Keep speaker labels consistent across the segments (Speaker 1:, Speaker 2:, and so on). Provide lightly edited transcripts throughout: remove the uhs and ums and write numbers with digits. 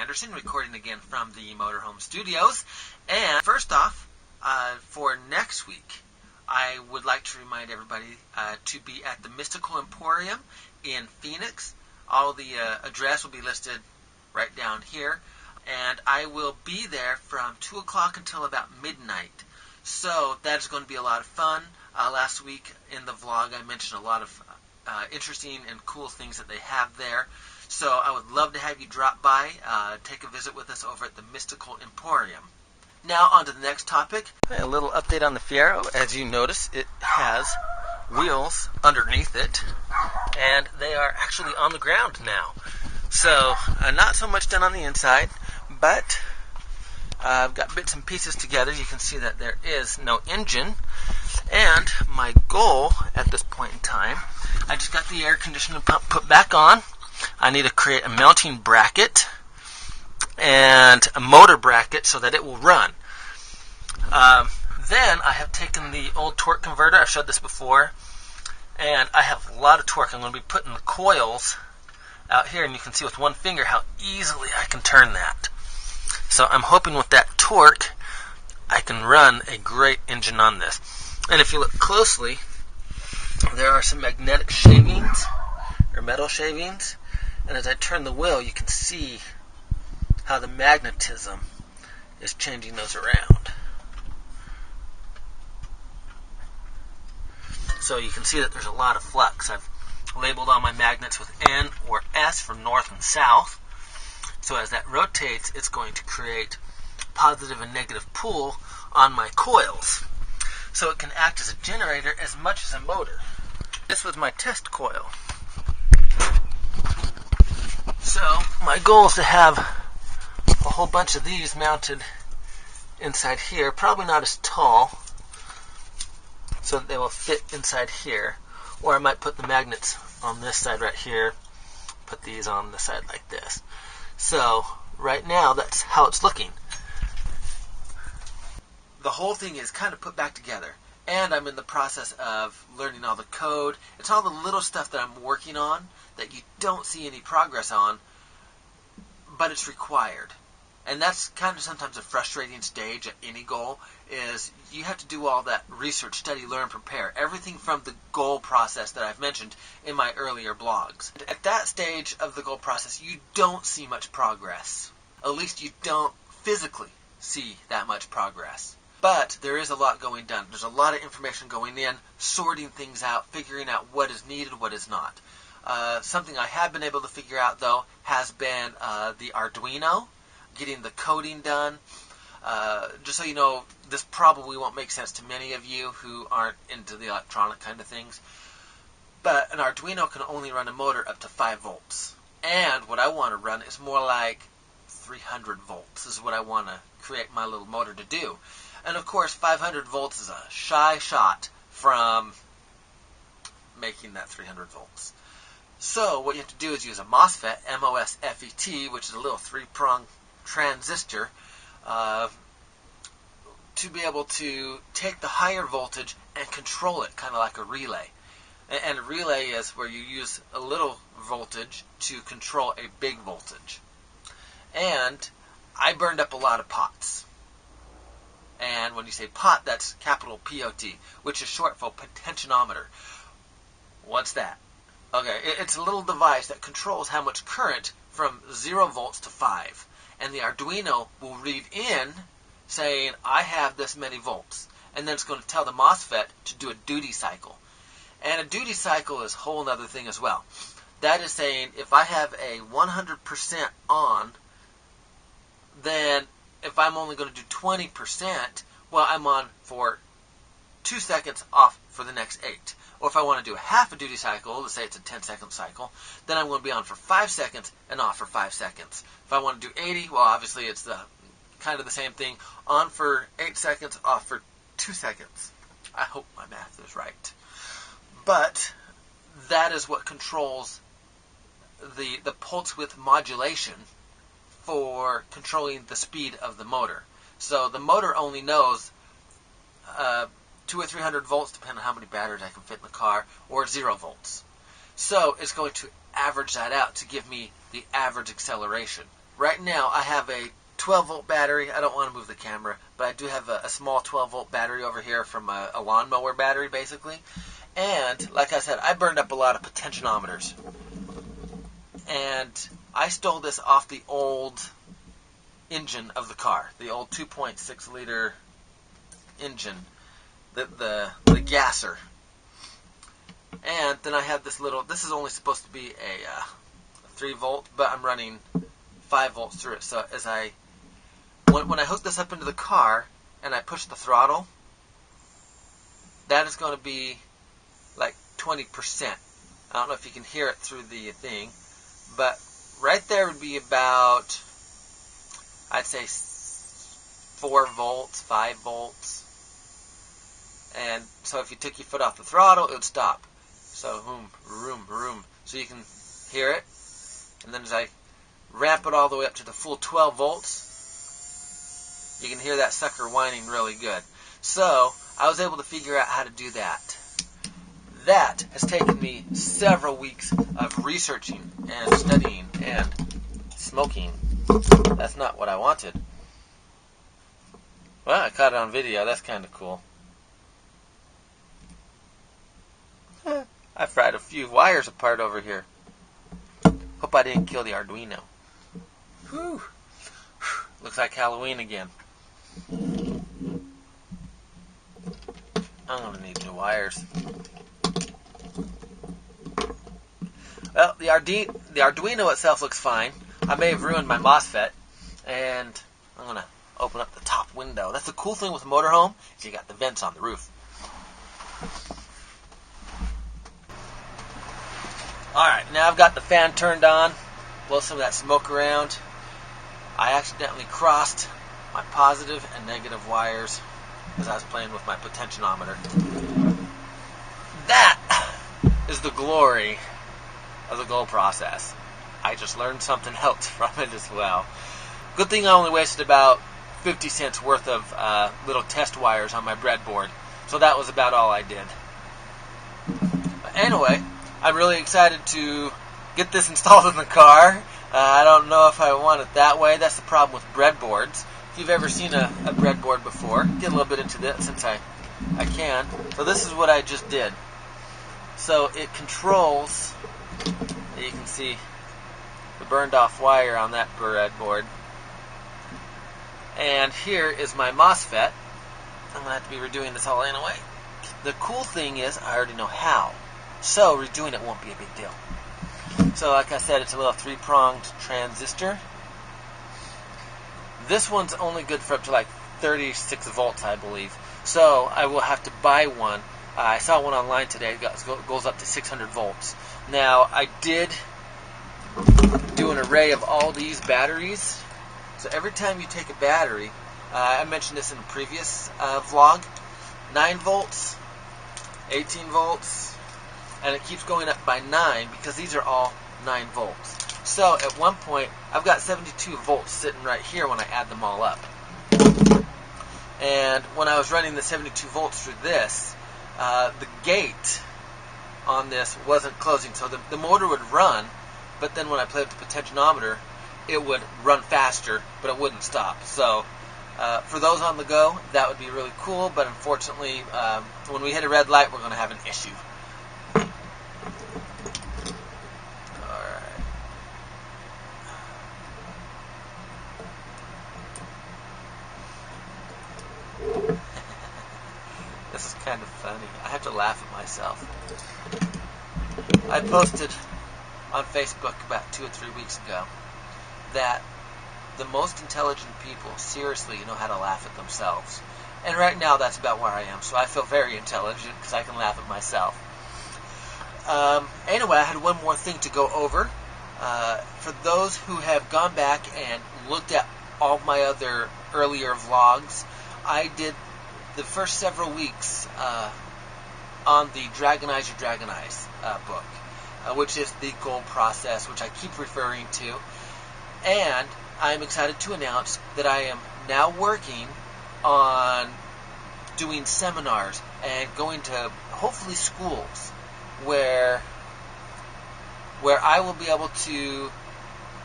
Speaker 1: Anderson, recording again from the Motorhome Studios. And first off, for next week, I would like to remind everybody to be at the Mystical Mporium in Phoenix. All the address will be listed right down here. And I will be there from 2 o'clock until about midnight. So that is going to be a lot of fun. Last week in the vlog, I mentioned a lot of interesting and cool things that they have there. So I would love to have you drop by, take a visit with us over at the Mystical Mporium. Now on to the next topic. A little update on the Fiero. As you notice, it has wheels underneath it, and they are actually on the ground now. So not so much done on the inside, but I've got bits and pieces together. You can see that there is no engine. And my goal at this point in time, I just got the air conditioning pump put back on. I need to create a mounting bracket and a motor bracket so that it will run. Then I have taken the old torque converter. I've showed this before. And I have a lot of torque. I'm going to be putting the coils out here, and you can see with one finger how easily I can turn that. So I'm hoping with that torque, I can run a great engine on this. And if you look closely, there are some magnetic shavings, or metal shavings. And as I turn the wheel, you can see how the magnetism is changing those around. So you can see that there's a lot of flux. I've labeled all my magnets with N or S for north and south. So as that rotates, it's going to create positive and negative pull on my coils. So it can act as a generator as much as a motor. This was my test coil. So my goal is to have a whole bunch of these mounted inside here, probably not as tall, so that they will fit inside here. Or I might put the magnets on this side right here, put these on the side like this. So right now that's how it's looking. The whole thing is kind of put back together, and I'm in the process of learning all the code. It's all the little stuff that I'm working on that you don't see any progress on, but it's required. And that's kind of sometimes a frustrating stage at any goal, is you have to do all that research, study, learn, prepare. Everything from the goal process that I've mentioned in my earlier blogs. At that stage of the goal process, you don't see much progress. At least you don't physically see that much progress. But there is a lot going on. There's a lot of information going in, sorting things out, figuring out what is needed, what is not. Something I have been able to figure out, though, has been the Arduino, getting the coding done. Just so you know, this probably won't make sense to many of you who aren't into the electronic kind of things. But an Arduino can only run a motor up to 5 volts. And what I want to run is more like 300 volts is what I want to create my little motor to do. And of course, 500 volts is a shy shot from making that 300 volts. So what you have to do is use a MOSFET, M-O-S-F-E-T, which is a little 3-prong transistor, to be able to take the higher voltage and control it, kind of like a relay. And a relay is where you use a little voltage to control a big voltage. And I burned up a lot of pots. And when you say pot, that's capital P-O-T, which is short for potentiometer. What's that? Okay, it's a little device that controls how much current from 0 volts to 5. And the Arduino will read in saying, I have this many volts. And then it's going to tell the MOSFET to do a duty cycle. And a duty cycle is a whole other thing as well. That is saying, if I have a 100% on, then if I'm only going to do 20%, well, I'm on for 2 seconds, off for the next 8. Or if I want to do half a duty cycle, let's say it's a 10-second cycle, then I'm going to be on for 5 seconds and off for 5 seconds. If I want to do 80, well, obviously it's the kind of the same thing. On for 8 seconds, off for 2 seconds. I hope my math is right. But that is what controls the pulse width modulation for controlling the speed of the motor. So the motor only knows 200 or 300 volts, depending on how many batteries I can fit in the car, or 0 volts. So it's going to average that out to give me the average acceleration. right now I have a 12-volt battery. I don't want to move the camera, but I do have a small 12-volt battery over here from a lawnmower battery, basically. And, like I said, I burned up a lot of potentiometers. And I stole this off the old engine of the car, the old 2.6-liter engine, the gasser. And then I have this little, this is only supposed to be a 3-volt, but I'm running 5 volts through it. So as when I hook this up into the car and I push the throttle, that is going to be like 20%. I don't know if you can hear it through the thing, but right there would be about, I'd say 4 volts, 5 volts. And so if you took your foot off the throttle, it would stop. So, vroom. So you can hear it. And then as I ramp it all the way up to the full 12 volts, you can hear that sucker whining really good. So, I was able to figure out how to do that. That has taken me several weeks of researching and studying and smoking. That's not what I wanted. Well, I caught it on video. That's kind of cool. I fried a few wires apart over here. Hope I didn't kill the Arduino. Whew. Looks like Halloween again. I'm going to need new wires. Well, the Arduino itself looks fine. I may have ruined my MOSFET. And I'm going to open up the top window. That's the cool thing with motorhome, is you got the vents on the roof. Alright, now I've got the fan turned on. Blow some of that smoke around. I accidentally crossed my positive and negative wires as I was playing with my potentiometer. That is the glory of the goal process. I just learned something else from it as well. Good thing I only wasted about 50 cents worth of little test wires on my breadboard. So that was about all I did. But anyway, I'm really excited to get this installed in the car. I don't know if I want it that way. That's the problem with breadboards. If you've ever seen a breadboard before, get a little bit into this since I can. So this is what I just did. So it controls, you can see the burned off wire on that breadboard. And here is my MOSFET. I'm going to have to be redoing this all anyway. The cool thing is I already know how. So redoing it won't be a big deal. So like I said, it's a little 3-pronged transistor. This one's only good for up to like 36 volts, I believe. So I will have to buy one. I saw one online today. It goes up to 600 volts. Now, I did do an array of all these batteries. So every time you take a battery, I mentioned this in a previous vlog, 9 volts, 18 volts, and it keeps going up by 9 because these are all 9 volts. So at one point, I've got 72 volts sitting right here when I add them all up. And when I was running the 72 volts through this, the gate on this wasn't closing. So the motor would run, but then when I played with the potentiometer, it would run faster, but it wouldn't stop. So for those on the go, that would be really cool, but unfortunately, when we hit a red light, we're going to have an issue. This is kind of funny. I have to laugh at myself. I posted on Facebook about 2 or 3 weeks ago that the most intelligent people seriously know how to laugh at themselves. And right now that's about where I am, so I feel very intelligent because I can laugh at myself. Anyway, I had one more thing to go over. For those who have gone back and looked at all of my other earlier vlogs, I did the first several weeks on the Dragonize book, which is the goal process, which I keep referring to. And I'm excited to announce that I am now working on doing seminars and going to hopefully schools where I will be able to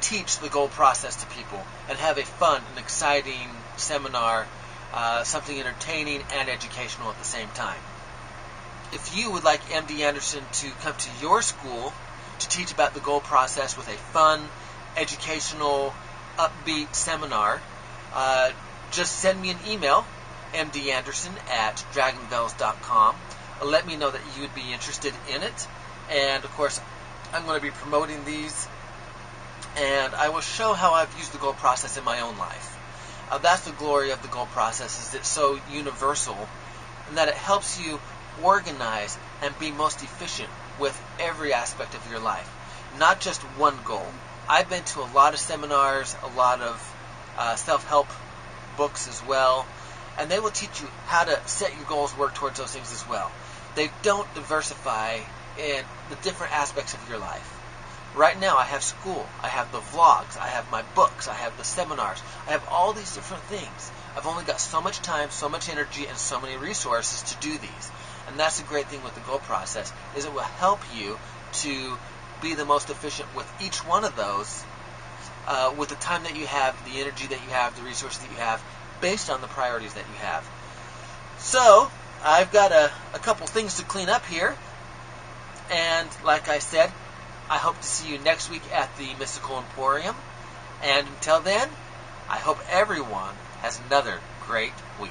Speaker 1: teach the goal process to people and have a fun and exciting seminar, something entertaining and educational at the same time. If you would like MD Anderson to come to your school to teach about the goal process with a fun, educational, upbeat seminar, just send me an email, mdanderson@dragonbells.com. Let me know that you would be interested in it. And, of course, I'm going to be promoting these, and I will show how I've used the goal process in my own life. That's the glory of the goal process, is it's so universal, and that it helps you organize and be most efficient with every aspect of your life, not just one goal. I've been to a lot of seminars, a lot of self-help books as well, and they will teach you how to set your goals, work towards those things as well. They don't diversify in the different aspects of your life. Right now I have school, I have the vlogs, I have my books, I have the seminars, I have all these different things. I've only got so much time, so much energy, and so many resources to do these. And that's the great thing with the goal process, is it will help you to be the most efficient with each one of those, with the time that you have, the energy that you have, the resources that you have, based on the priorities that you have. So, I've got a couple things to clean up here, and like I said, I hope to see you next week at the Mystical Emporium, and until then, I hope everyone has another great week.